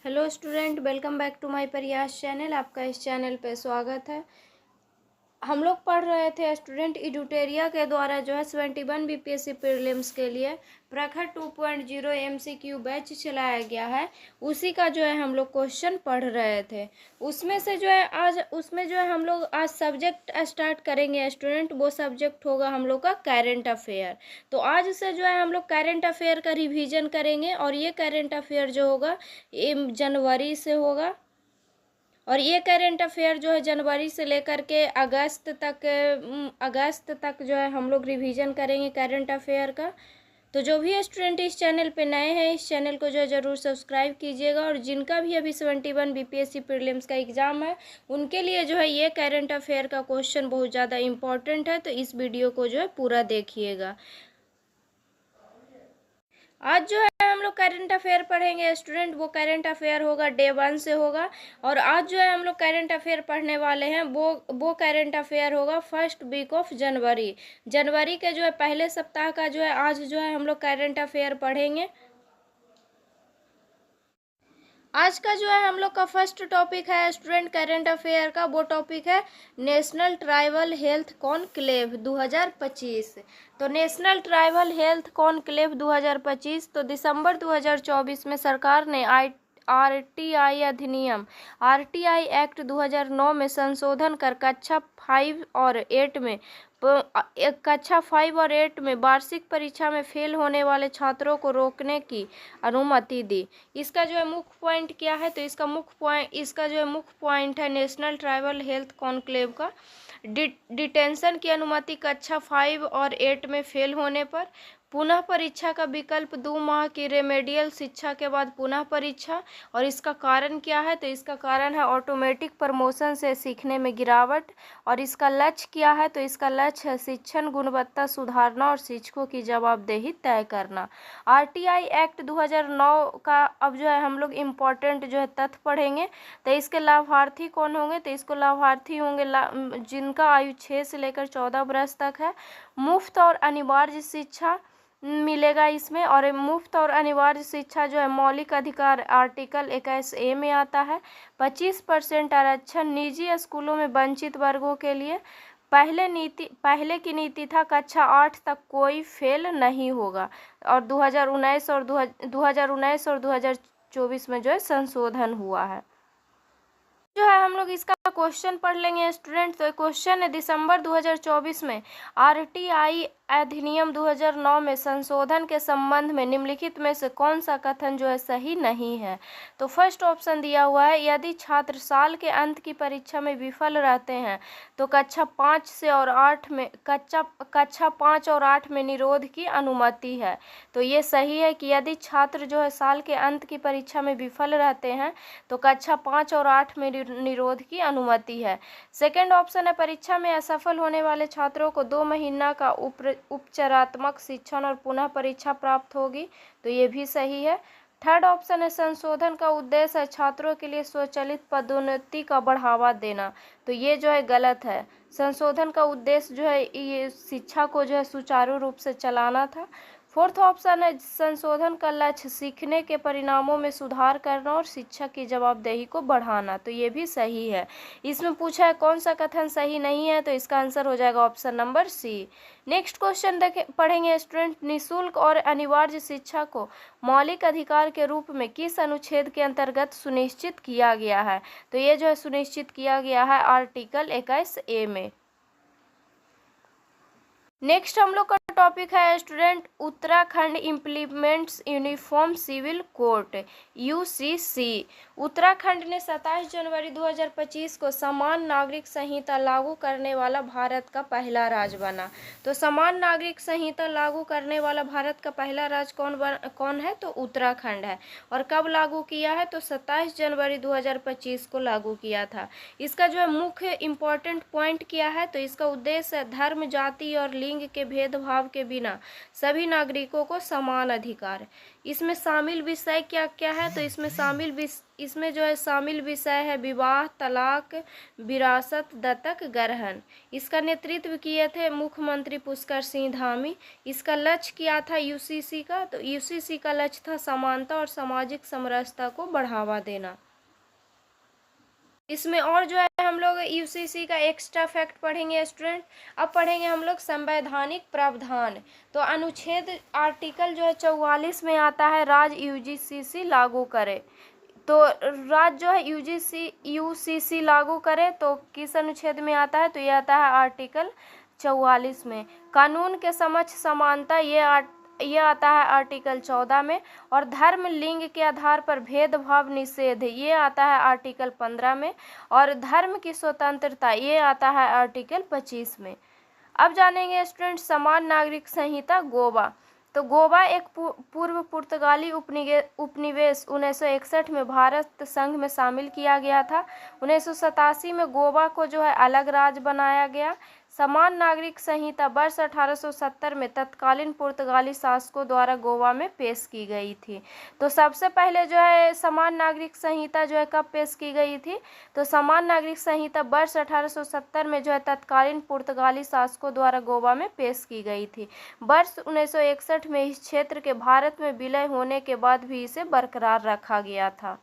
Hello student, welcome back to my Prayas channel. आपका इस channel पे स्वागत है। हम लोग पढ़ रहे थे स्टूडेंट एडुटेरिया के द्वारा जो है 71 बीपीएससी प्रीलिम्स के लिए प्रखर 2.0 एमसीक्यू बैच चलाया गया है। उसी का जो है हम लोग क्वेश्चन पढ़ रहे थे। उसमें से जो है हम लोग आज सब्जेक्ट स्टार्ट करेंगे स्टूडेंट। वो सब्जेक्ट होगा हम लोग का करेंट अफेयर। तो आज से जो है हम लोग करेंट अफेयर का रिवीजन करेंगे और ये करेंट अफेयर जो होगा जनवरी से होगा। और ये करेंट अफेयर जो है जनवरी से लेकर के अगस्त तक जो है हम लोग रिवीजन करेंगे करेंट अफेयर का। तो जो भी स्टूडेंट इस चैनल पे नए हैं, इस चैनल को जो है ज़रूर सब्सक्राइब कीजिएगा। और जिनका भी अभी 71 बीपीएससी प्रीलिम्स का एग्ज़ाम है, उनके लिए जो है ये करेंट अफेयर का क्वेश्चन बहुत ज़्यादा इंपॉर्टेंट है। तो इस वीडियो को जो है पूरा देखिएगा। आज जो है हम लोग करंट अफेयर पढ़ेंगे स्टूडेंट। वो करंट अफेयर होगा डे 1 से होगा। और आज जो है हम लोग करंट अफेयर पढ़ने वाले हैं वो करंट अफेयर होगा फर्स्ट वीक ऑफ जनवरी। जनवरी के जो है पहले सप्ताह का जो है आज जो है हम लोग करंट अफेयर पढ़ेंगे। आज का जो है हम लोग का फर्स्ट टॉपिक है स्टूडेंट करंट अफेयर का। वो टॉपिक है नेशनल ट्राइबल हेल्थ कॉन्क्लेव 2025। तो नेशनल ट्राइबल हेल्थ कॉन्क्लेव 2025 तो दिसंबर 2024 में सरकार ने आरटीआई अधिनियम आरटीआई एक्ट 2009 में संशोधन कर कक्षा 5 और 8 में वार्षिक परीक्षा में फेल होने वाले छात्रों को रोकने की अनुमति दी। इसका जो है मुख्य पॉइंट क्या है? तो इसका जो है मुख्य पॉइंट है नेशनल ट्राइबल हेल्थ कॉन्क्लेव का डिटेंशन की अनुमति कक्षा 5 और 8 में फेल होने पर, पुनः परीक्षा का विकल्प 2 माह की रेमेडियल शिक्षा के बाद पुनः परीक्षा। और इसका कारण क्या है? तो इसका कारण है ऑटोमेटिक प्रमोशन से सीखने में गिरावट। और इसका लक्ष्य क्या है? तो इसका लक्ष्य है शिक्षण गुणवत्ता सुधारना और शिक्षकों की जवाबदेही तय करना। आरटीआई एक्ट 2009 का अब जो है हम लोग इम्पोर्टेंट जो है तथ्य पढ़ेंगे। तो इसके लाभार्थी कौन होंगे? तो इसको लाभार्थी होंगे जिनका आयु 6 से लेकर 14 वर्ष तक है। मुफ्त और अनिवार्य शिक्षा मिलेगा इसमें। और मुफ्त और अनिवार्य शिक्षा जो है मौलिक अधिकार आर्टिकल 21A में आता है। 25% आरक्षण निजी स्कूलों में वंचित वर्गों के लिए। पहले की नीति था कक्षा 8 तक कोई फेल नहीं होगा। और 2019 और 2024 में जो है संशोधन हुआ है। जो है हम लोग इसका क्वेश्चन पढ़ लेंगे स्टूडेंट। तो क्वेश्चन है दिसंबर 2024 में आरटीआई अधिनियम 2009 में संशोधन के संबंध में निम्नलिखित में से कौन सा कथन जो है सही नहीं है? तो फर्स्ट ऑप्शन दिया हुआ है यदि छात्र साल के अंत की परीक्षा में विफल रहते हैं तो कक्षा 5 और 8 में निरोध की अनुमति है। तो ये सही है कि यदि छात्र जो है साल के अंत की परीक्षा में विफल रहते हैं तो कक्षा 5 और 8 में निरोध की अनुमति है। सेकंड ऑप्शन है परीक्षा में असफल होने वाले छात्रों को 2 महीना का उपचारात्मक शिक्षण और पुनः परीक्षा प्राप्त होगी। तो ये भी सही है। थर्ड ऑप्शन है संशोधन का उद्देश्य है छात्रों के लिए स्वचालित पदोन्नति का बढ़ावा देना। तो ये जो है गलत है। संशोधन का उद्देश्य जो है ये शिक्षा को जो है सुचारू रूप से चलाना था। फोर्थ ऑप्शन है संशोधन का लक्ष्य सीखने के परिणामों में सुधार करना और शिक्षा की जवाबदेही को बढ़ाना। तो ये भी सही है। इसमें पूछा है कौन सा कथन सही नहीं है? तो इसका आंसर हो जाएगा option number C. Next question पढ़ेंगे स्टूडेंट। निःशुल्क और अनिवार्य शिक्षा को मौलिक अधिकार के रूप में किस अनुच्छेद के अंतर्गत सुनिश्चित किया गया है? तो ये जो है सुनिश्चित किया गया है आर्टिकल 21A में। नेक्स्ट हम लोग का टॉपिक है student Uttarakhand implements uniform civil code UCC. Uttarakhand ने 27 जनवरी 2025 को समान नागरिक संहिता लागू करने वाला भारत का पहला राज्य बना। तो समान नागरिक संहिता लागू करने वाला भारत का पहला राज्य कौन है? तो उत्तराखंड है। और कब लागू किया है? तो 27 जनवरी 2025 को लागू किया था। इसका जो है मुख्य इम्पोर्टेंट पॉइंट क्या है? तो इसका उद्देश्य है धर्म, जाति और लिंग के भेदभाव के बिना सभी नागरिकों को समान अधिकार। इसमें शामिल विषय क्या क्या है, तो इसमें जो है शामिल विषय है विवाह, तलाक, विरासत, दत्तक, ग्रहण। इसका नेतृत्व किए थे मुख्यमंत्री पुष्कर सिंह धामी। इसका लक्ष्य क्या था यूसीसी का, तो यूसीसी का लक्ष्य था समानता और सामाजिक समरसता को बढ़ावा देना। इसमें और जो है हम लोग यूसीसी का एक्स्ट्रा फैक्ट पढ़ेंगे स्टूडेंट। अब पढ़ेंगे हम लोग संवैधानिक प्रावधान। तो अनुच्छेद आर्टिकल जो है 44 में आता है राज्य यूजीसी लागू करे। तो राज्य जो है यूसीसी लागू करे तो किस अनुच्छेद में आता है, तो ये आता है आर्टिकल 44 में। कानून के समक्ष समानता ये आता है आर्टिकल 14 में। और धर्म लिंग के आधार पर भेदभाव निषेध ये आता है आर्टिकल 15 में। और धर्म की स्वतंत्रता ये आता है आर्टिकल 25 में। अब जानेंगे स्टूडेंट समान नागरिक संहिता गोवा। तो गोवा एक पूर्व पुर्तगाली उपनिवेश 1961 में भारत संघ में शामिल किया गया था। 1987 में गोवा को जो है अलग राज्य बनाया गया। समान नागरिक संहिता वर्ष 1870 में तत्कालीन पुर्तगाली शासकों द्वारा गोवा में पेश की गई थी। तो सबसे पहले जो है समान नागरिक संहिता जो है कब पेश की गई थी, तो समान नागरिक संहिता वर्ष 1870 में जो है तत्कालीन पुर्तगाली शासकों द्वारा गोवा में पेश की गई थी। वर्ष 1961 में इस क्षेत्र के भारत में विलय होने के बाद भी इसे बरकरार रखा गया था।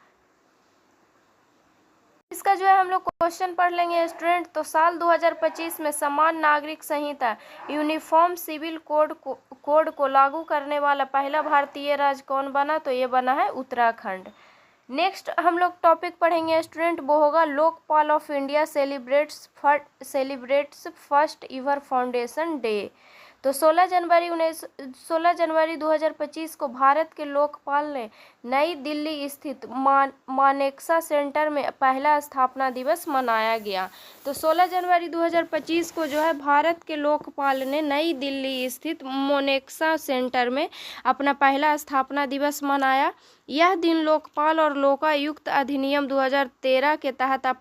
इसका जो है हम लोग क्वेश्चन पढ़ लेंगे स्टूडेंट। तो साल 2025 में समान नागरिक संहिता यूनिफॉर्म सिविल कोड को लागू करने वाला पहला भारतीय राज्य कौन बना, तो ये बना है उत्तराखंड। नेक्स्ट हम लोग टॉपिक पढ़ेंगे स्टूडेंट, वो होगा Lokpal of India celebrates first ईवर foundation day. तो 16 जनवरी 2025 को भारत के लोकपाल ने नई दिल्ली स्थित मानेकशॉ सेंटर में पहला स्थापना दिवस मनाया गया। तो 16 जनवरी 2025 को जो है भारत के लोकपाल ने नई दिल्ली स्थित मानेकशॉ सेंटर में अपना पहला स्थापना दिवस मनाया। यह दिन लोकपाल और लोकायुक्त अधिनियम 2013 के तहत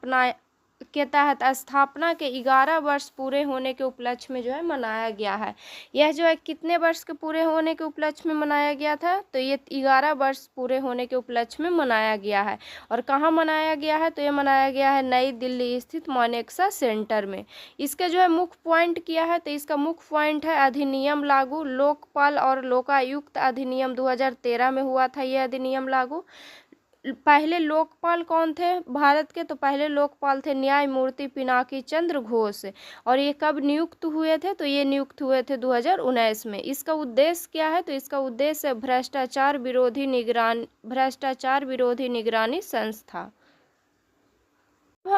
स्थापना के 11 वर्ष पूरे होने के उपलक्ष्य में जो है मनाया गया है। यह जो है कितने वर्ष के पूरे होने के उपलक्ष्य में मनाया गया था, तो ये 11 वर्ष पूरे होने के उपलक्ष्य में मनाया गया है। और कहाँ मनाया गया है, तो ये मनाया गया है नई दिल्ली स्थित मानेकशॉ सेंटर में। इसके जो है मुख्य पॉइंट किया है, तो इसका मुख्य पॉइंट है अधिनियम लागू। लोकपाल और लोकायुक्त अधिनियम 2013 में हुआ था ये अधिनियम लागू। पहले लोकपाल कौन थे भारत के, तो पहले लोकपाल थे न्यायमूर्ति पिनाकी चंद्र घोष। और ये कब नियुक्त हुए थे, तो ये नियुक्त हुए थे 2019 में। इसका उद्देश्य क्या है, तो इसका उद्देश्य है भ्रष्टाचार विरोधी निगरानी संस्था। अब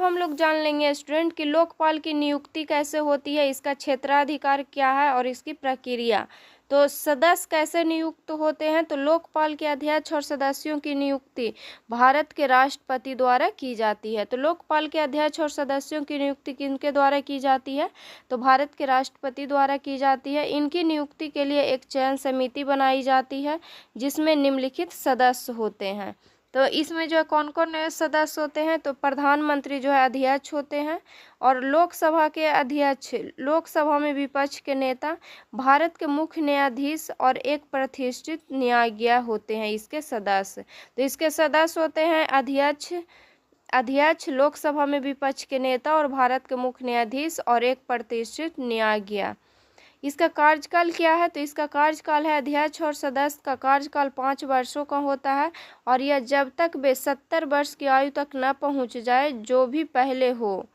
हम लोग जान लेंगे स्टूडेंट कि लोकपाल की नियुक्ति कैसे होती है, इसका क्षेत्राधिकार क्या है और इसकी प्रक्रिया। तो सदस्य कैसे नियुक्त होते हैं, तो लोकपाल के अध्यक्ष और सदस्यों की नियुक्ति भारत के राष्ट्रपति द्वारा की जाती है। तो लोकपाल के अध्यक्ष और सदस्यों की नियुक्ति किनके द्वारा की जाती है, तो भारत के राष्ट्रपति द्वारा की जाती है। इनकी नियुक्ति के लिए एक चयन समिति बनाई जाती है जिसमें निम्नलिखित सदस्य होते हैं। तो इसमें जो है कौन कौन सदस्य होते हैं, तो प्रधानमंत्री जो है अध्यक्ष होते हैं। और लोकसभा के अध्यक्ष, लोकसभा में विपक्ष के नेता, भारत के मुख्य न्यायाधीश और एक प्रतिष्ठित न्यायज्ञ होते हैं इसके सदस्य। तो इसके सदस्य होते हैं अध्यक्ष, लोकसभा में विपक्ष के नेता और भारत के मुख्य न्यायाधीश और एक प्रतिष्ठित न्यायज्ञ। इसका कार्यकाल क्या है, तो इसका कार्यकाल है अध्यक्ष और सदस्य का कार्यकाल 5 वर्षों का होता है। और यह जब तक वे 70 वर्ष की आयु तक न पहुंच जाए, जो भी पहले हो,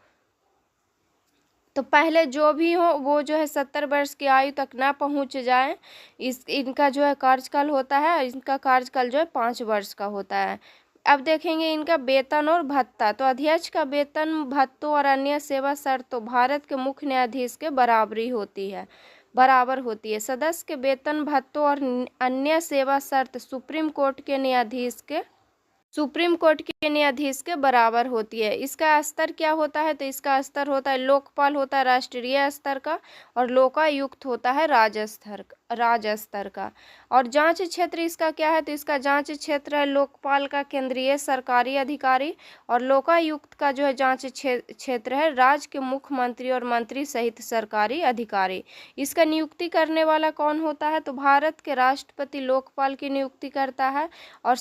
तो पहले जो भी हो वो जो है 70 वर्ष की आयु तक ना पहुंच जाए, इनका जो है कार्यकाल होता है। इनका कार्यकाल जो है 5 वर्ष का होता है। अब देखेंगे इनका वेतन और भत्ता। तो अध्यक्ष का वेतन, भत्तों और अन्य सेवा शर्तों भारत के मुख्य न्यायाधीश के बराबर होती है। सदस्य के वेतन, भत्तों और अन्य सेवा शर्त सुप्रीम कोर्ट के न्यायाधीश के सुप्रीम कोर्ट के न्यायाधीश के बराबर होती है। इसका स्तर क्या होता है, तो इसका स्तर होता है लोकपाल होता है राष्ट्रीय स्तर का, और लोकायुक्त होता है राज्य स्तर का। और जांच क्षेत्र इसका क्या है, तो इसका जांच क्षेत्र है लोकपाल का केंद्रीय सरकारी अधिकारी, और लोकायुक्त का जो है जांच क्षेत्र है राज्य के मुख्यमंत्री और मंत्री सहित सरकारी अधिकारी। इसका नियुक्ति करने वाला कौन होता है, तो भारत के राष्ट्रपति लोकपाल की नियुक्ति करता है, और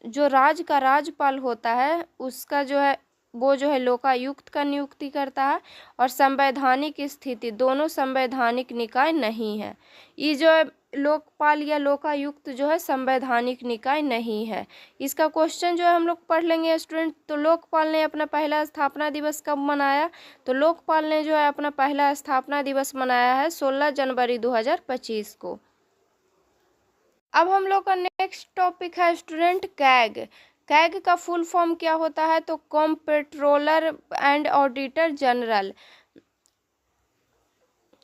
जो राज्य का राज्यपाल होता है उसका जो है वो जो है लोकायुक्त का नियुक्ति करता है। और संवैधानिक स्थिति, दोनों संवैधानिक निकाय नहीं है। ये जो है लोकपाल या लोकायुक्त जो है संवैधानिक निकाय नहीं है। इसका क्वेश्चन जो है हम लोग पढ़ लेंगे स्टूडेंट। तो लोकपाल ने अपना पहला स्थापना दिवस कब मनाया, तो लोकपाल ने जो है अपना पहला स्थापना दिवस मनाया है 16 जनवरी 2025 को। अब हम लोग का नेक्स्ट टॉपिक है स्टूडेंट कैग। कैग का फुल फॉर्म क्या होता है, तो कॉम्पेट्रोलर एंड ऑडिटर जनरल।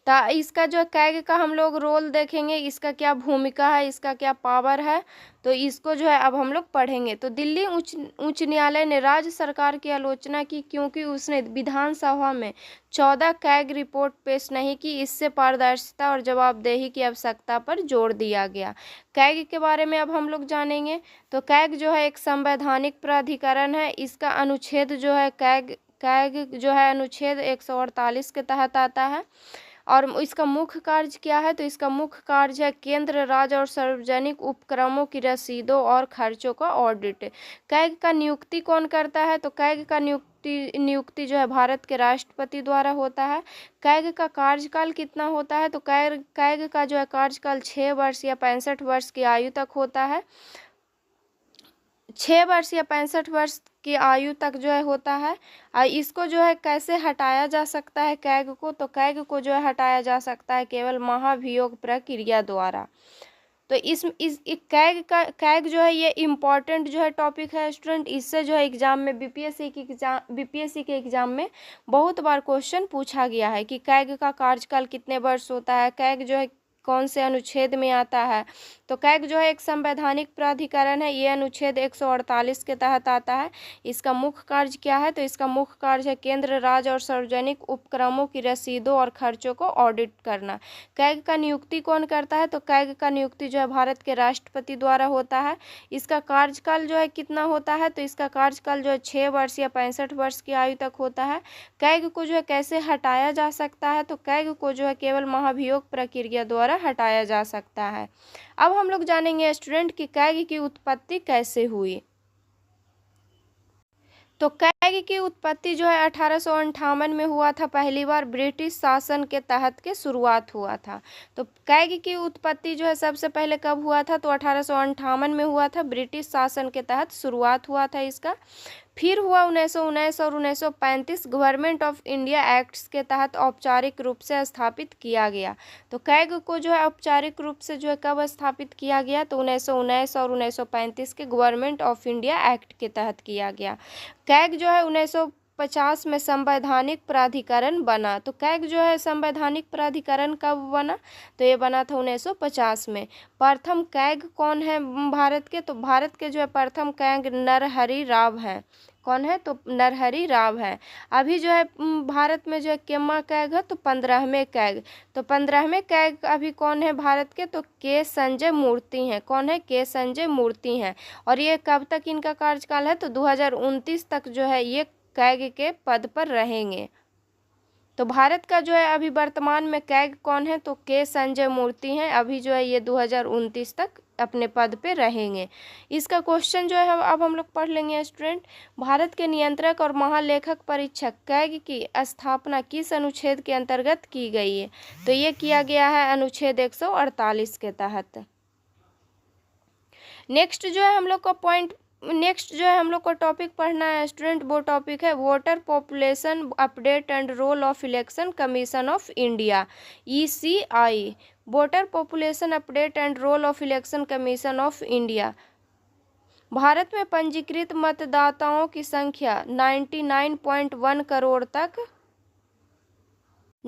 इसका जो कैग का हम लोग रोल देखेंगे, इसका क्या भूमिका है, इसका क्या पावर है, तो इसको जो है अब हम लोग पढ़ेंगे। तो दिल्ली उच्च न्यायालय ने राज्य सरकार की आलोचना की क्योंकि उसने विधानसभा में 14 कैग रिपोर्ट पेश नहीं की। इससे पारदर्शिता और जवाबदेही की आवश्यकता पर जोर दिया गया। कैग के बारे में अब हम लोग जानेंगे। तो कैग जो है एक संवैधानिक प्राधिकरण है। इसका अनुच्छेद जो है कैग जो है अनुच्छेद 148 के तहत आता है। और इसका मुख्य कार्य क्या है, तो इसका मुख्य कार्य है केंद्र, राज्य और सार्वजनिक उपक्रमों की रसीदों और खर्चों का ऑडिट। कैग का नियुक्ति कौन करता है, तो कैग का नियुक्ति जो है भारत के राष्ट्रपति द्वारा होता है। कैग का कार्यकाल कितना होता है, तो कैग का जो है कार्यकाल 6 वर्ष या 65 वर्ष की आयु तक होता है। 6 वर्ष या 65 वर्ष की आयु तक जो है होता है। और इसको जो है कैसे हटाया जा सकता है कैग को, तो कैग को जो है हटाया जा सकता है केवल महाभियोग प्रक्रिया द्वारा। तो इस कैग जो है ये इम्पॉर्टेंट जो है टॉपिक है स्टूडेंट। इससे जो है एग्जाम में बीपीएससी के एग्जाम में बहुत बार क्वेश्चन पूछा गया है कि कैग का कार्यकाल कितने वर्ष होता है, कैग जो है कौन से अनुच्छेद में आता है। तो कैग जो है एक संवैधानिक प्राधिकरण है। ये अनुच्छेद 148 के तहत आता है। इसका मुख्य कार्य क्या है, तो इसका मुख्य कार्य है केंद्र, राज्य और सार्वजनिक उपक्रमों की रसीदों और खर्चों को ऑडिट करना। कैग का नियुक्ति कौन करता है, तो कैग का नियुक्ति जो है भारत के राष्ट्रपति द्वारा होता है। इसका कार्यकाल जो है कितना होता है, तो इसका कार्यकाल जो है 6 वर्ष या 65 वर्ष की आयु तक होता है। कैग को जो है कैसे हटाया जा सकता है, तो कैग को जो है केवल महाभियोग प्रक्रिया द्वारा हटाया जा सकता है। अब हम लोग जानेंगे स्टूडेंट कि कैग की उत्पत्ति कैसे हुई। तो कैग की उत्पत्ति जो है 1858 में हुआ था। पहली बार ब्रिटिश शासन के तहत के शुरुआत हुआ था। तो कैग की उत्पत्ति जो है सबसे पहले कब हुआ था, तो 1858 में हुआ था। ब्रिटिश शासन के तहत शुरुआत हुआ था इसका। फिर हुआ 1919 और 1935 गवर्नमेंट ऑफ इंडिया एक्ट्स के तहत औपचारिक रूप से स्थापित किया गया। तो कैग को जो है औपचारिक रूप से जो है कब स्थापित किया गया, तो 1919 और 1935 के गवर्नमेंट ऑफ इंडिया एक्ट के तहत किया गया। कैग जो है 1950 में संवैधानिक प्राधिकरण बना। तो कैग जो है संवैधानिक प्राधिकरण कब बना, तो ये बना था 1950 में। प्रथम कैग कौन है भारत के, तो भारत के जो है प्रथम कैग नरहरि राव है। कौन है, तो नरहरि राव है। अभी जो है भारत में जो है केमा कैग है, तो 15वें कैग। तो 15वें कैग अभी कौन है भारत के, तो के संजय मूर्ति हैं। कौन है, के संजय मूर्ति हैं। और ये कब तक इनका कार्यकाल है, तो 2029 तक जो है ये कैग के पद पर रहेंगे। तो भारत का जो है अभी वर्तमान में कैग कौन है, तो के संजय मूर्ति हैं। अभी जो है ये 2029 तक अपने पद पे रहेंगे। इसका क्वेश्चन जो है अब हम लोग पढ़ लेंगे स्टूडेंट। भारत के नियंत्रक और महालेखक परीक्षक कैग की स्थापना किस अनुच्छेद के अंतर्गत की गई है, तो ये किया गया है अनुच्छेद 148 के तहत। नेक्स्ट जो है हम लोग को टॉपिक पढ़ना है स्टूडेंट। वो टॉपिक है voter population update and role of election commission of India, ECI। Voter population update and role of election commission of India. Bharat में पंजीकृत मतदाताओं की संख्या 99.1 करोड़ तक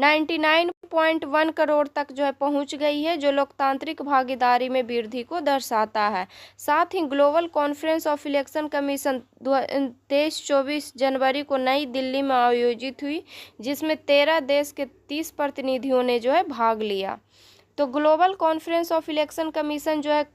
99.1 करोड़ तक जो है पहुंच गई है, जो लोकतांत्रिक भागीदारी में वृद्धि को दर्शाता है। साथ ही global conference of election commission 23-24 जनवरी को नई दिल्ली में आयोजित हुई, जिसमें 13 देश के 30 प्रतिनिधियों ने जो है भाग लिया। तो global conference of election commission जो है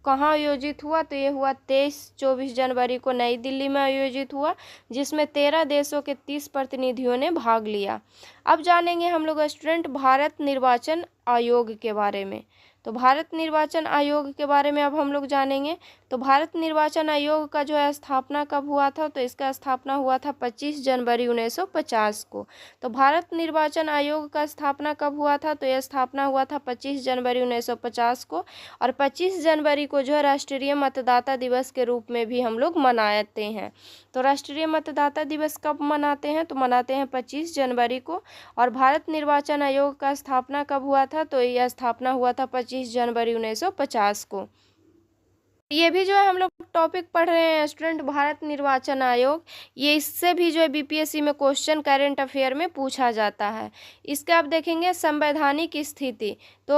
कहाँ आयोजित हुआ, तो ये हुआ 23-24 जनवरी को नई दिल्ली में आयोजित हुआ, जिसमें 13 देशों के 30 प्रतिनिधियों ने भाग लिया। अब जानेंगे हम लोग स्टूडेंट भारत निर्वाचन आयोग के बारे में। तो भारत निर्वाचन आयोग के बारे में अब हम लोग जानेंगे। तो भारत निर्वाचन आयोग का जो है स्थापना कब हुआ था, तो इसका स्थापना हुआ था 25 जनवरी 1950 को। तो भारत निर्वाचन आयोग का स्थापना कब हुआ था, तो यह स्थापना हुआ था 25 जनवरी 1950 को। और 25 जनवरी को जो है राष्ट्रीय मतदाता दिवस के रूप में भी हम लोग मनाते हैं। तो राष्ट्रीय मतदाता दिवस कब मनाते हैं, तो मनाते हैं 25 जनवरी को। और भारत निर्वाचन आयोग का स्थापना कब हुआ था, तो यह स्थापना हुआ था 25 जनवरी 1950 को। ये भी जो है हम लोग टॉपिक पढ़ रहे हैं स्टूडेंट भारत निर्वाचन आयोग, ये इससे भी जो है बीपीएससी में क्वेश्चन करंट अफेयर में पूछा जाता है। इसका आप देखेंगे संवैधानिक स्थिति। तो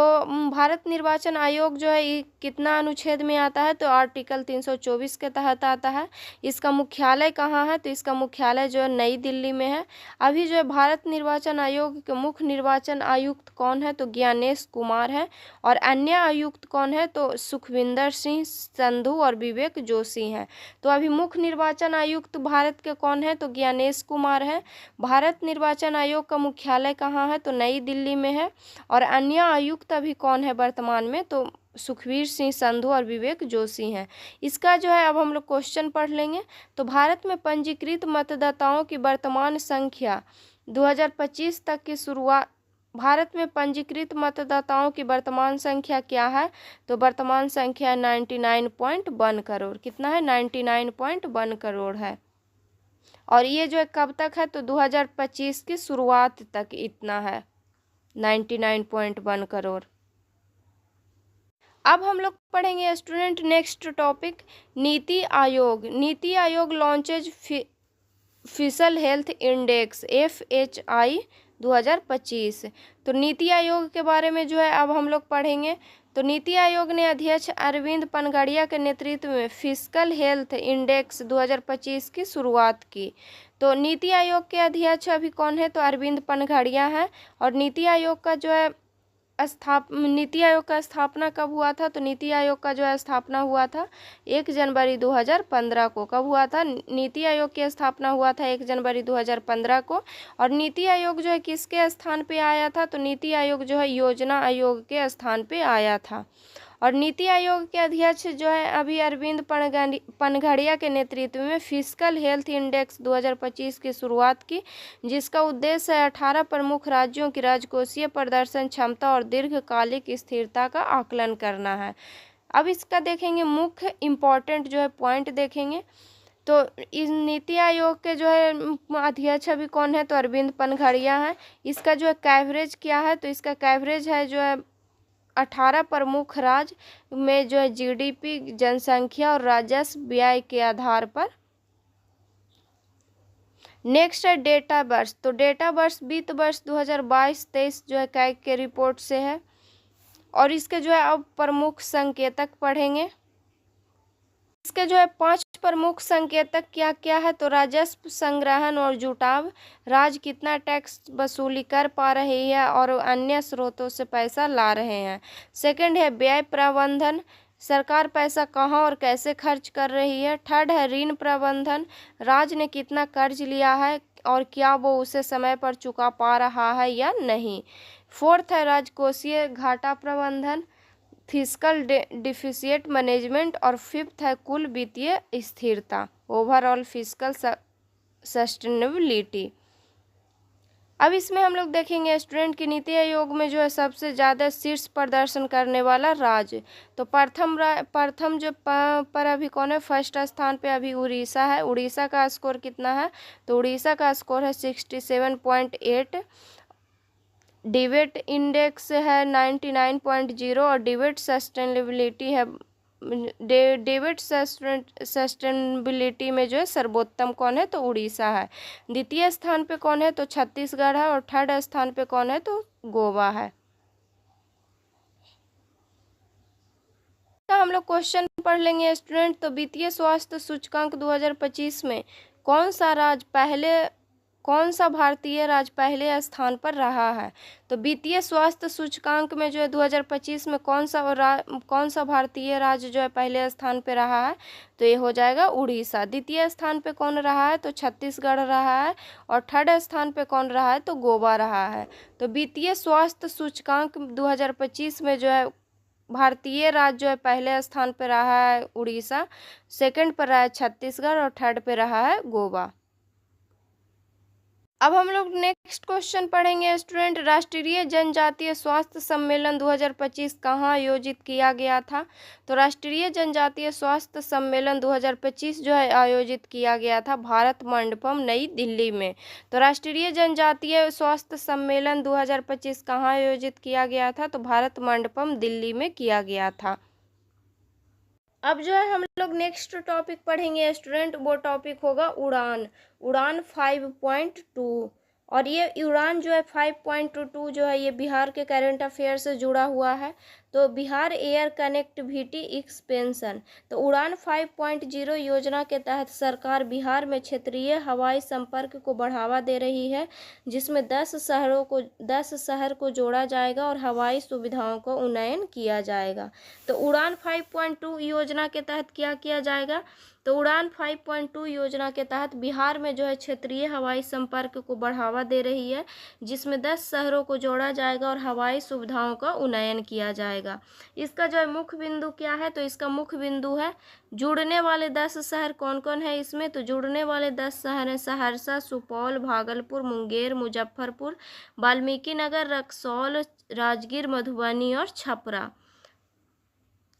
भारत निर्वाचन आयोग जो है कितना अनुच्छेद में आता है, तो आर्टिकल 324 के तहत आता है। इसका मुख्यालय कहाँ है, तो इसका मुख्यालय जो है नई दिल्ली में है। अभी जो है भारत निर्वाचन आयोग के मुख्य निर्वाचन आयुक्त कौन है, तो ज्ञानेश कुमार है। और अन्य आयुक्त कौन है, तो सुखविंदर सिंह संधू और विवेक जोशी हैं। तो अभी मुख्य निर्वाचन आयुक्त भारत के कौन है, तो ज्ञानेश कुमार है। भारत निर्वाचन आयोग का मुख्यालय कहाँ है, तो नई दिल्ली में है। और अन्य आयुक्त अभी कौन है वर्तमान में, तो सुखवीर सिंह संधू और विवेक जोशी हैं। इसका जो है अब हम लोग क्वेश्चन पढ़ लेंगे। तो भारत में पंजीकृत मतदाताओं की वर्तमान संख्या 2025 तक की शुरुआत, भारत में पंजीकृत मतदाताओं की वर्तमान संख्या क्या है, तो वर्तमान संख्या 99.1 करोड़। कितना है, 99.1 करोड़ है। और ये जो है कब तक है, तो 2025 की शुरुआत तक इतना है, 99.1 करोड़। अब हम लोग पढ़ेंगे student next topic NITI Aayog. NITI Aayog launches फिशल health index FHI 2025। तो नीति आयोग के बारे में जो है अब हम लोग पढ़ेंगे। तो नीति आयोग ने अध्यक्ष अरविंद पनघड़िया के नेतृत्व में फिस्कल हेल्थ इंडेक्स 2025 की शुरुआत की। तो नीति आयोग के अध्यक्ष अभी कौन है, तो अरविंद पनघड़िया है। और नीति आयोग का जो है नीति आयोग का स्थापना कब हुआ था, तो नीति आयोग का जो है स्थापना हुआ था 1 जनवरी 2015 को। कब हुआ था, नीति आयोग की स्थापना हुआ था 1 जनवरी 2015 को। और नीति आयोग जो है किसके स्थान पे आया था, तो नीति आयोग जो है योजना आयोग के स्थान पे आया था। और नीति आयोग के अध्यक्ष जो है अभी अरविंद पनघड़िया के नेतृत्व में फिस्कल हेल्थ इंडेक्स 2025 की शुरुआत की, जिसका उद्देश्य है 18 प्रमुख राज्यों की राजकोषीय प्रदर्शन क्षमता और दीर्घकालिक स्थिरता का आकलन करना है। अब इसका देखेंगे मुख्य इम्पॉर्टेंट जो है पॉइंट देखेंगे। तो इस नीति आयोग के जो है अध्यक्ष अभी कौन है, तो अरविंद पनघड़िया है। इसका जो है कैवरेज क्या है, तो इसका कैवरेज है जो है 18 प्रमुख राज्य में जो है GDP, जनसंख्या और राजस्व व्यय के आधार पर। नेक्स्ट है डेटा वर्ष। तो डेटा वर्ष वित्त वर्ष 2022-23 जो है कैग के रिपोर्ट से है। और इसके जो है अब प्रमुख संकेतक पढ़ेंगे। इसके जो है 5 प्रमुख संकेतक क्या क्या है, तो राजस्व संग्रहण और जुटाव, राज्य कितना टैक्स वसूली कर पा रही है और अन्य स्रोतों से पैसा ला रहे हैं। सेकंड है व्यय प्रबंधन, सरकार पैसा कहाँ और कैसे खर्च कर रही है। थर्ड है ऋण प्रबंधन, राज्य ने कितना कर्ज लिया है और क्या वो उसे समय पर चुका पा रहा है या नहीं। फोर्थ है राजकोषीय घाटा प्रबंधन, फिस्कल डिफिसिट मैनेजमेंट। और फिफ्थ है कुल वित्तीय स्थिरता, ओवरऑल फिस्कल सस्टेनेबिलिटी। अब इसमें हम लोग देखेंगे स्टूडेंट की नीति आयोग में जो है सबसे ज़्यादा शीर्ष प्रदर्शन करने वाला राज्य। तो प्रथम जो पर अभी कौन है, फर्स्ट स्थान पे अभी उड़ीसा है। उड़ीसा का स्कोर कितना है, तो उड़ीसा का स्कोर है 67.8। डिवेट इंडेक्स है 99.0 और डिवेट सस्टेनेबिलिटी है डेविड सस्टेनेबिलिटी में जो है सर्वोत्तम कौन है, तो उड़ीसा है। द्वितीय स्थान पे कौन है, तो छत्तीसगढ़ है। और थर्ड स्थान पे कौन है, तो गोवा है। तो हम लोग क्वेश्चन पढ़ लेंगे स्टूडेंट। तो वित्तीय स्वास्थ्य सूचकांक 2025 में कौन सा भारतीय राज्य पहले स्थान पर रहा है। तो वित्तीय स्वास्थ्य सूचकांक में जो है 2025 में कौन सा भारतीय राज्य जो है पहले स्थान पर रहा है, तो ये हो जाएगा उड़ीसा। द्वितीय स्थान पे कौन रहा है, तो छत्तीसगढ़ रहा है। और थर्ड स्थान पे कौन रहा है, तो गोवा रहा है। तो वित्तीय स्वास्थ्य सूचकांक 2025 में जो है भारतीय राज्य जो है पहले स्थान पर रहा है उड़ीसा, सेकंड पर रहा है छत्तीसगढ़ और थर्ड पे रहा है गोवा। अब हम लोग नेक्स्ट क्वेश्चन पढ़ेंगे स्टूडेंट। राष्ट्रीय जनजातीय स्वास्थ्य सम्मेलन 2025 कहाँ आयोजित किया गया था। तो राष्ट्रीय जनजातीय स्वास्थ्य सम्मेलन 2025 जो है आयोजित किया गया था भारत मंडपम नई दिल्ली में। तो राष्ट्रीय जनजातीय स्वास्थ्य सम्मेलन 2025 कहाँ आयोजित किया गया था, तो भारत मंडपम दिल्ली में किया गया था। अब जो है हम लोग नेक्स्ट टॉपिक पढ़ेंगे स्टूडेंट, वो टॉपिक होगा उड़ान। उड़ान 5.2। और ये उड़ान जो है 5.22 जो है ये बिहार के करंट अफेयर से जुड़ा हुआ है। तो बिहार एयर कनेक्टिविटी एक्सपेंशन। तो उड़ान 5.0 योजना के तहत सरकार बिहार में क्षेत्रीय हवाई संपर्क को बढ़ावा दे रही है, जिसमें 10 शहर को जोड़ा जाएगा और हवाई सुविधाओं को उन्नयन किया जाएगा। तो उड़ान 5.2 योजना के तहत क्या किया जाएगा, तो उड़ान 5.2 योजना के तहत बिहार में जो है क्षेत्रीय हवाई संपर्क को बढ़ावा दे रही है, जिसमें 10 शहरों को जोड़ा जाएगा और हवाई सुविधाओं का उन्नयन किया जाएगा। इसका जो है मुख्य बिंदु क्या है, तो इसका मुख्य बिंदु है जुड़ने वाले 10 शहर कौन कौन है इसमें। तो जुड़ने वाले 10 शहर हैं सहरसा, सुपौल, भागलपुर, मुंगेर, मुजफ्फरपुर, वाल्मीकि नगर, रक्सौल, राजगीर, मधुबनी और छपरा।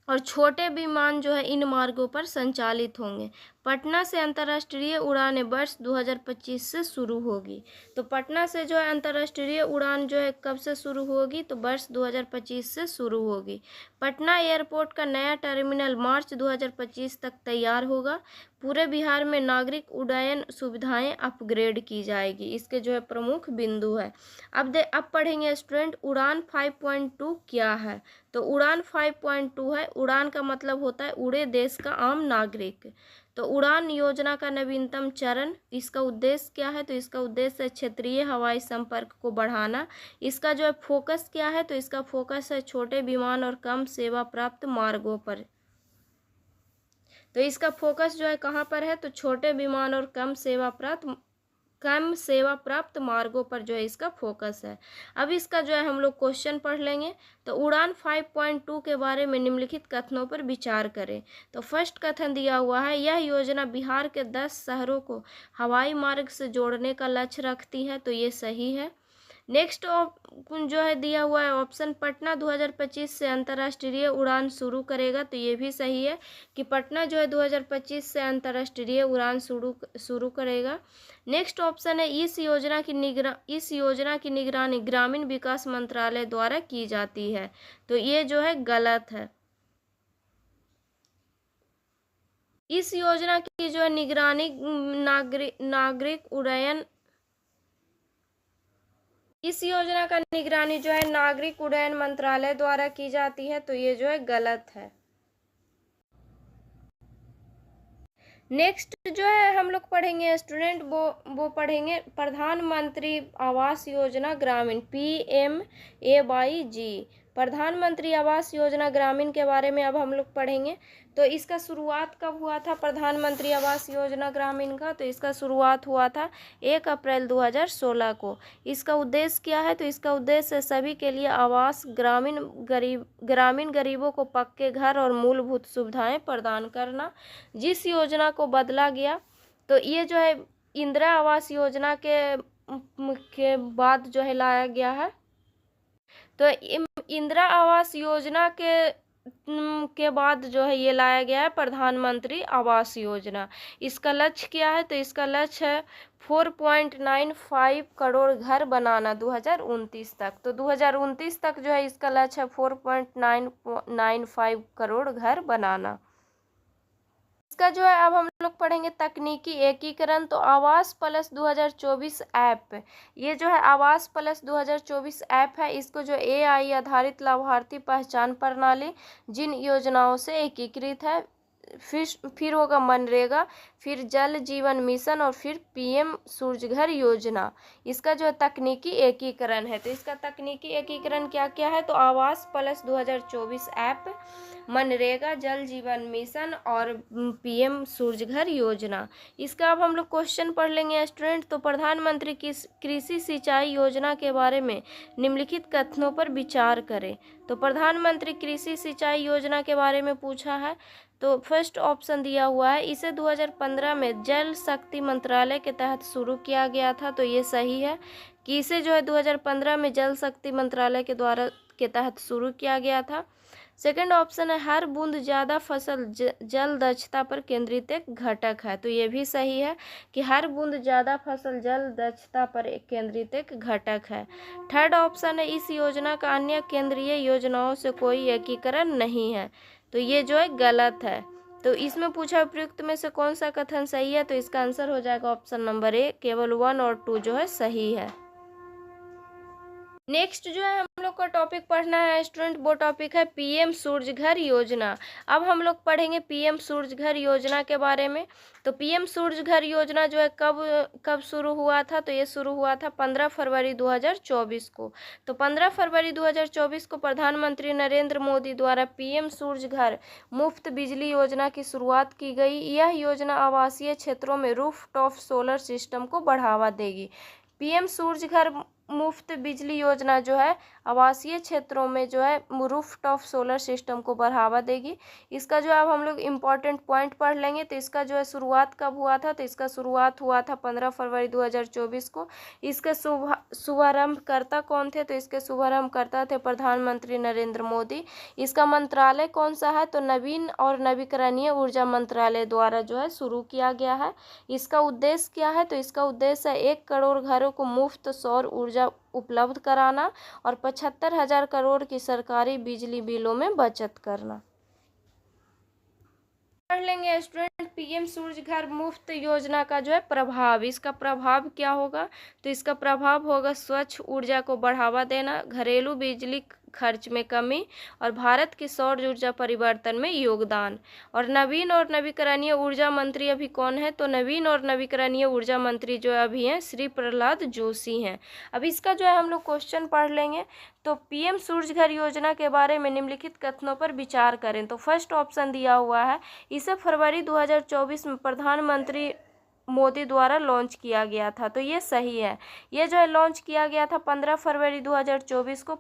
और छोटे विमान जो है इन मार्गों पर संचालित होंगे। पटना से अंतर्राष्ट्रीय उड़ानें वर्ष 2025 से शुरू होगी। तो पटना से जो है अंतर्राष्ट्रीय उड़ान जो है कब से शुरू होगी, तो वर्ष 2025 से शुरू होगी। पटना एयरपोर्ट का नया टर्मिनल मार्च 2025 तक तैयार होगा। पूरे बिहार में नागरिक उड्डयन सुविधाएं अपग्रेड की जाएगी। इसके जो है प्रमुख बिंदु है। अब पढ़ेंगे स्टूडेंट उड़ान 5.2 क्या है। तो उड़ान 5.2 है, उड़ान का मतलब होता है उड़े देश का आम नागरिक। तो उड़ान योजना का नवीनतम चरण, इसका उद्देश्य क्या है, तो इसका उद्देश्य है क्षेत्रीय हवाई संपर्क को बढ़ाना। इसका जो है फोकस क्या है, तो इसका फोकस है छोटे विमान और कम सेवा प्राप्त मार्गों पर। तो इसका फोकस जो है कहाँ पर है, तो छोटे विमान और कम सेवा प्राप्त मार्गों पर जो है इसका फोकस है। अब इसका जो है हम लोग क्वेश्चन पढ़ लेंगे। तो उड़ान 5.2 के बारे में निम्नलिखित कथनों पर विचार करें। तो फर्स्ट कथन दिया हुआ है, यह योजना बिहार के 10 शहरों को हवाई मार्ग से जोड़ने का लक्ष्य रखती है। तो ये सही है। नेक्स्ट जो है दिया हुआ है ऑप्शन, पटना 2025 से अंतर्राष्ट्रीय उड़ान शुरू करेगा। तो ये भी सही है कि पटना जो है 2025 से अंतर्राष्ट्रीय उड़ान शुरू करेगा। नेक्स्ट ऑप्शन है, इस योजना की निगरानी ग्रामीण विकास मंत्रालय द्वारा की जाती है। तो ये जो है गलत है। इस योजना की जो है निगरानी इस योजना का निगरानी जो है नागरिक उड्डयन मंत्रालय द्वारा की जाती है। तो ये जो है गलत है। नेक्स्ट जो है हम लोग पढ़ेंगे स्टूडेंट, वो पढ़ेंगे प्रधानमंत्री आवास योजना ग्रामीण PMAYG। प्रधानमंत्री आवास योजना ग्रामीण के बारे में अब हम लोग पढ़ेंगे। तो इसका शुरुआत कब हुआ था प्रधानमंत्री आवास योजना ग्रामीण का, तो इसका शुरुआत हुआ था 1 अप्रैल 2016 को। इसका उद्देश्य क्या है, तो इसका उद्देश्य सभी के लिए आवास, ग्रामीण गरीबों को पक्के घर और मूलभूत सुविधाएं प्रदान करना। जिस योजना को बदला गया, तो ये जो है इंदिरा आवास योजना के बाद जो है लाया गया है। तो इंदिरा आवास योजना के के बाद जो है ये लाया गया है प्रधानमंत्री आवास योजना। इसका लक्ष्य क्या है, तो इसका लक्ष्य है 4.95 करोड़ घर बनाना 2029 तक। तो 2029 तक जो है इसका लक्ष्य है 4.995 करोड़ घर बनाना। इसका जो है अब हम लोग पढ़ेंगे तकनीकी एकीकरण। तो आवास प्लस 2024 ऐप, ये जो है आवास प्लस 2024 ऐप है, इसको जो AI आधारित लाभार्थी पहचान प्रणाली जिन योजनाओं से एकीकृत है, फिर होगा मनरेगा, फिर जल जीवन मिशन और फिर PM सूरजघर योजना। इसका जो तकनीकी एकीकरण है, तो इसका तकनीकी एकीकरण क्या क्या है, तो आवास प्लस 2024 ऐप, मनरेगा, जल जीवन मिशन और PM सूरजघर योजना। इसका अब हम लोग क्वेश्चन पढ़ लेंगे स्टूडेंट। तो प्रधानमंत्री कृषि सिंचाई योजना के बारे में निम्नलिखित कथनों पर विचार करें। तो प्रधानमंत्री कृषि सिंचाई योजना के बारे में पूछा है, तो फर्स्ट ऑप्शन दिया हुआ है, इसे 2015 में जल शक्ति मंत्रालय के तहत शुरू किया गया था। तो ये सही है कि इसे जो है 2015 में जल शक्ति मंत्रालय के तहत शुरू किया गया था। सेकंड ऑप्शन है, हर बूंद ज़्यादा फसल जल दक्षता पर केंद्रित एक घटक है। तो ये भी सही है कि हर बूंद ज़्यादा फसल जल दक्षता पर केंद्रित एक घटक है। थर्ड ऑप्शन है, इस योजना का अन्य केंद्रीय योजनाओं से कोई एकीकरण नहीं है। तो ये जो है गलत है। तो इसमें पूछा उपयुक्त में से कौन सा कथन सही है, तो इसका आंसर हो जाएगा ऑप्शन नंबर ए, केवल 1 और 2 जो है सही है। नेक्स्ट जो है हम लोग का टॉपिक पढ़ना है स्टूडेंट, वो टॉपिक है PM सूरजघर योजना। अब हम लोग पढ़ेंगे PM सूरजघर योजना के बारे में। तो PM सूरजघर योजना जो है कब शुरू हुआ था, तो ये शुरू हुआ था 15 फरवरी 2024 को। तो 15 फरवरी 2024 को प्रधानमंत्री नरेंद्र मोदी द्वारा PM सूरजघर मुफ्त बिजली योजना की शुरुआत की गई। यह योजना आवासीय क्षेत्रों में रूफटॉप सोलर सिस्टम को बढ़ावा देगी। PM सूरजघर मुफ्त बिजली योजना जो है आवासीय क्षेत्रों में जो है रूफटॉप सोलर सिस्टम को बढ़ावा देगी। इसका जो अब हम लोग इम्पॉर्टेंट पॉइंट पढ़ लेंगे। तो इसका जो है शुरुआत कब हुआ था, तो इसका शुरुआत हुआ था 15 फरवरी 2024 को। इसके शुभारंभकर्ता कौन थे, तो इसके शुभारंभकर्ता थे प्रधानमंत्री नरेंद्र मोदी। इसका मंत्रालय कौन सा है, तो नवीन और नवीकरणीय ऊर्जा मंत्रालय द्वारा जो है शुरू किया गया है। इसका उद्देश्य क्या है, तो इसका उद्देश्य है 1 करोड़ घरों को मुफ्त सौर ऊर्जा उपलब्ध कराना और 75,000 करोड़ की सरकारी बिजली बिलों में बचत करना। पढ़ लेंगे स्टूडेंट PM सूरजघर मुफ्त योजना का जो है प्रभाव। इसका प्रभाव क्या होगा, तो इसका प्रभाव होगा स्वच्छ ऊर्जा को बढ़ावा देना, घरेलू बिजली खर्च में कमी और भारत की सौर ऊर्जा परिवर्तन में योगदान। और नवीन और नवीकरणीय ऊर्जा मंत्री अभी कौन है, तो नवीन और नवीकरणीय ऊर्जा मंत्री जो अभी हैं श्री प्रहलाद जोशी हैं। अब इसका जो है हम लोग क्वेश्चन पढ़ लेंगे। तो PM सूरजघर योजना के बारे में निम्नलिखित कथनों पर विचार करें। तो फर्स्ट ऑप्शन दिया हुआ है, इसे फरवरी 2024 में प्रधानमंत्री मोदी द्वारा लॉन्च किया गया था। तो ये सही है, ये जो है लॉन्च किया गया था 15 फरवरी 2024 को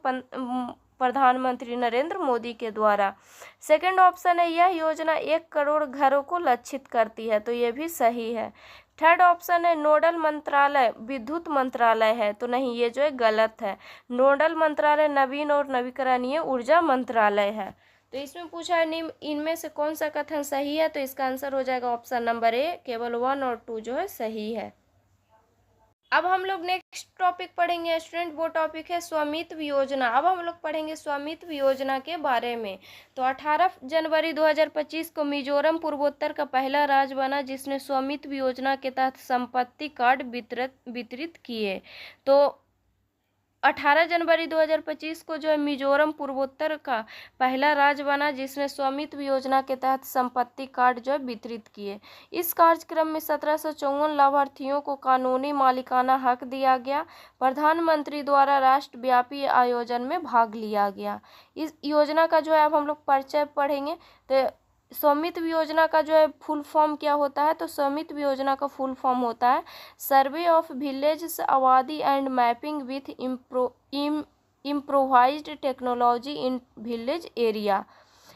प्रधानमंत्री नरेंद्र मोदी के द्वारा। सेकंड ऑप्शन है, यह योजना 1 करोड़ घरों को लक्षित करती है। तो ये भी सही है। थर्ड ऑप्शन है, नोडल मंत्रालय विद्युत मंत्रालय है। तो नहीं, ये जो है गलत है। नोडल मंत्रालय नवीन और नवीकरणीय ऊर्जा मंत्रालय है। तो इसमें पूछा है इनमें से कौन सा कथन सही है, तो इसका आंसर हो जाएगा ऑप्शन नंबर ए, केवल 1 और 2 जो है सही है। अब हम लोग नेक्स्ट टॉपिक पढ़ेंगे स्टूडेंट, वो टॉपिक है स्वामित्व योजना। अब हम लोग पढ़ेंगे स्वामित्व योजना के बारे में। तो 18 जनवरी 2025 को मिजोरम पूर्वोत्तर का पहला राज्य बना जिसने स्वामित्व योजना के तहत संपत्ति कार्ड वितरित किए। तो 18 जनवरी 2025 को जो है मिजोरम पूर्वोत्तर का पहला राज्य बना जिसने स्वामित्व योजना के तहत संपत्ति कार्ड जो है वितरित किए। इस कार्यक्रम में 1754 लाभार्थियों को कानूनी मालिकाना हक दिया गया। प्रधानमंत्री द्वारा राष्ट्रव्यापी आयोजन में भाग लिया गया। इस योजना का जो है अब हम लोग परिचय पढ़ेंगे। तो स्वामित्व योजना का जो है फुल फॉर्म क्या होता है, तो स्वामित्व योजना का फुल फॉर्म होता है सर्वे ऑफ विलेज आबादी and mapping with improvised technology in village area.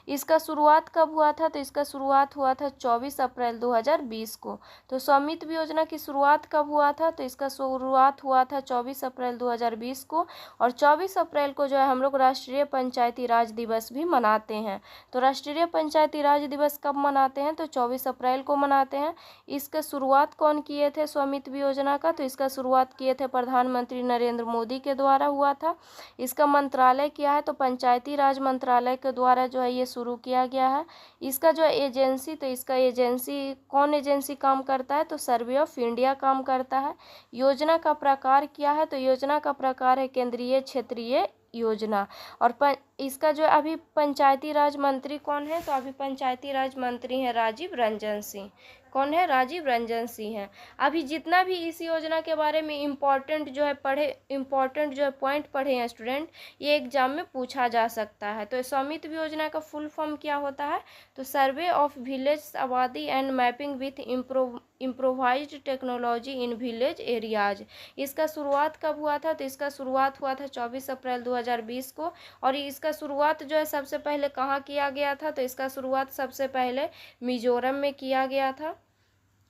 इसका शुरुआत कब हुआ था? तो इसका शुरुआत हुआ था 24 अप्रैल 2020 को। तो स्वामित्व योजना की शुरुआत कब हुआ था? तो इसका शुरुआत हुआ था 24 अप्रैल 2020 को। और 24 अप्रैल को जो है हम लोग राष्ट्रीय पंचायती राज दिवस भी मनाते हैं। तो राष्ट्रीय पंचायती राज दिवस कब मनाते हैं? तो 24 अप्रैल को मनाते हैं। इसका शुरुआत कौन किए थे स्वामित्व योजना का? तो इसका शुरुआत किए थे प्रधानमंत्री नरेंद्र मोदी के द्वारा हुआ था। इसका मंत्रालय क्या है? तो पंचायती राज मंत्रालय के द्वारा जो है ये शुरू किया गया है। इसका जो एजेंसी, तो इसका एजेंसी कौन एजेंसी काम करता है? तो सर्वे ऑफ इंडिया काम करता है। योजना का प्रकार क्या है? तो योजना का प्रकार है केंद्रीय क्षेत्रीय योजना। और इसका जो अभी पंचायती राज मंत्री कौन है? तो अभी पंचायती राज मंत्री हैं राजीव रंजन सिंह। कौन है? राजीव रंजन सिंह हैं। अभी जितना भी इस योजना के बारे में इम्पोर्टेंट जो है पॉइंट पढ़े हैं स्टूडेंट, ये एग्जाम में पूछा जा सकता है। तो स्वामित्व योजना का फुल फॉर्म क्या होता है? तो सर्वे ऑफ विलेज आबादी and mapping with improvised technology in village areas. इसका शुरुआत कब हुआ था? तो इसका शुरुआत हुआ था 24 अप्रैल 2020 को। और इसका शुरुआत जो है सबसे पहले कहाँ किया गया था? तो इसका शुरुआत सबसे पहले मिजोरम में किया गया था।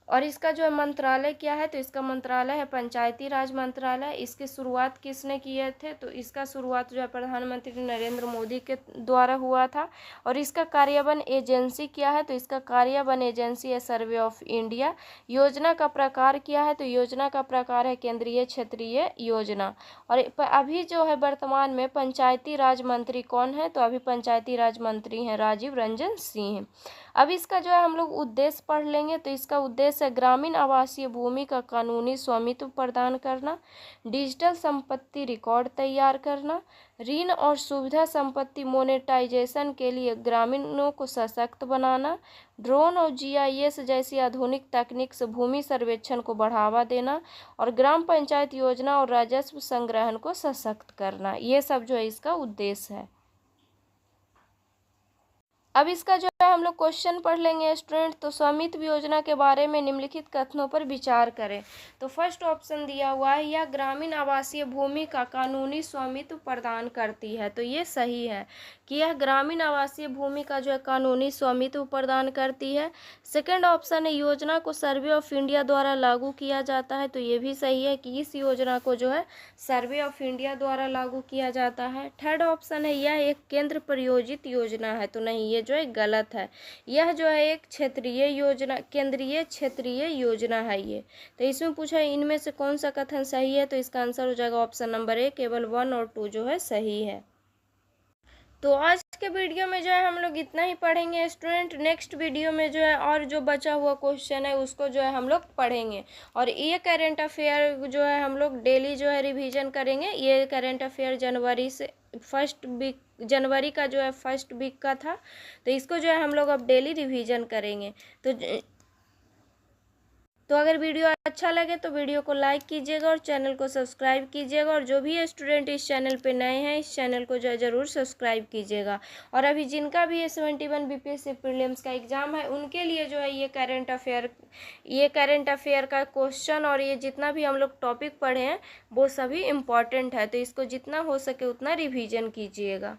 और इसका जो है मंत्रालय क्या है? तो इसका मंत्रालय है पंचायती राज मंत्रालय। इसकी शुरुआत किसने किए थे? तो इसका शुरुआत जो है प्रधानमंत्री नरेंद्र मोदी के द्वारा हुआ था। और इसका कार्यान्वयन एजेंसी क्या है? तो इसका कार्यान्वयन एजेंसी है सर्वे ऑफ इंडिया। योजना का प्रकार क्या है? तो योजना का प्रकार है केंद्रीय क्षेत्रीय योजना। और अभी जो है वर्तमान में पंचायती राज मंत्री कौन है? तो अभी पंचायती राज मंत्री हैं राजीव रंजन सिंह। अब इसका जो है हम लोग उद्देश्य पढ़ लेंगे। तो इसका उद्देश्य है ग्रामीण आवासीय भूमि का कानूनी स्वामित्व प्रदान करना, डिजिटल संपत्ति रिकॉर्ड तैयार करना, ऋण और सुविधा संपत्ति मोनेटाइजेशन के लिए ग्रामीणों को सशक्त बनाना, ड्रोन और GIS जैसी आधुनिक तकनीक से भूमि सर्वेक्षण को बढ़ावा देना और ग्राम पंचायत योजना और राजस्व संग्रहण को सशक्त करना। ये सब जो है इसका उद्देश्य है। अब इसका जो है हम लोग क्वेश्चन पढ़ लेंगे स्टूडेंट। तो स्वामित्व योजना के बारे में निम्नलिखित कथनों पर विचार करें। तो फर्स्ट ऑप्शन दिया हुआ है, यह ग्रामीण आवासीय भूमि का कानूनी स्वामित्व प्रदान करती है। तो ये सही है कि यह ग्रामीण आवासीय भूमि का जो है कानूनी स्वामित्व प्रदान करती है। सेकंड ऑप्शन है, योजना को सर्वे ऑफ इंडिया द्वारा लागू किया जाता है। तो ये भी सही है कि इस योजना को जो है सर्वे ऑफ इंडिया द्वारा लागू किया जाता है। थर्ड ऑप्शन है, यह एक केंद्र प्रायोजित योजना है। तो नहीं, ये जो है गलत है। यह जो है एक क्षेत्रीय योजना, केंद्रीय क्षेत्रीय योजना है ये। तो इसमें पूछा है इनमें से कौन सा कथन सही है? तो इसका आंसर हो जाएगा ऑप्शन नंबर ए, केवल 1 और 2 जो है सही है। तो आज के वीडियो में जो है हम लोग इतना ही पढ़ेंगे स्टूडेंट। नेक्स्ट वीडियो में जो है और जो बचा हुआ क्वेश्चन है उसको जो है हम लोग पढ़ेंगे। और ये करंट अफेयर जो है हम लोग डेली जो है रिवीजन करेंगे। ये करंट अफेयर जनवरी का जो है फर्स्ट वीक का था। तो इसको जो है हम लोग अब डेली रिवीजन करेंगे। तो अगर वीडियो अच्छा लगे तो वीडियो को लाइक कीजिएगा और चैनल को सब्सक्राइब कीजिएगा। और जो भी स्टूडेंट इस चैनल पे नए हैं, इस चैनल को जो है ज़रूर सब्सक्राइब कीजिएगा। और अभी जिनका भी ये 71 BPSC प्रीलिम्स का एग्ज़ाम है उनके लिए जो है ये करंट अफेयर का क्वेश्चन और ये जितना भी हम लोग टॉपिक पढ़े हैं वो सभी इम्पॉर्टेंट है। तो इसको जितना हो सके उतना रिविज़न कीजिएगा।